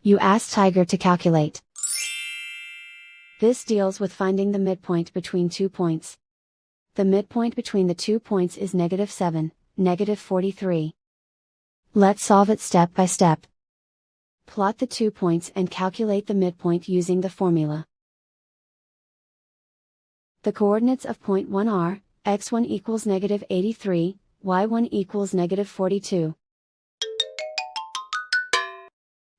You ask Tiger to calculate. This deals with finding the midpoint between 2 points. The midpoint between the 2 points is -7, -43. Let's solve it step by step. Plot the 2 points and calculate the midpoint using the formula. The coordinates of point 1 are, x1 equals -83, y1 equals -42.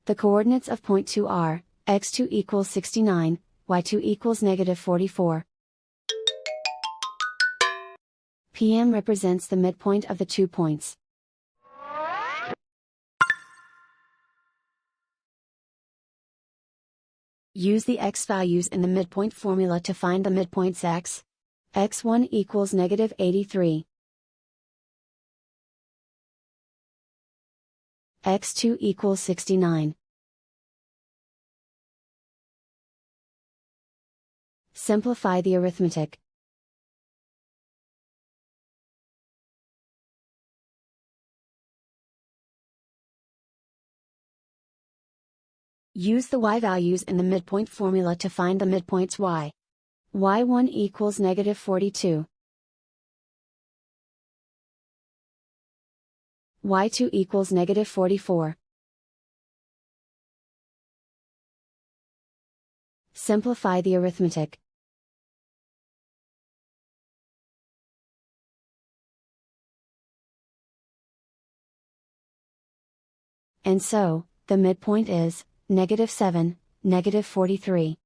The coordinates of point 2 are, x2 equals 69, y2 equals -44. PM represents the midpoint of the 2 points. Use the x values in the midpoint formula to find the midpoints x. x1 equals -83. x2 equals 69. Simplify the arithmetic. Use the y values in the midpoint formula to find the midpoints y. y1 equals -42. y2 equals -44. Simplify the arithmetic. And so, the midpoint is -7, -43.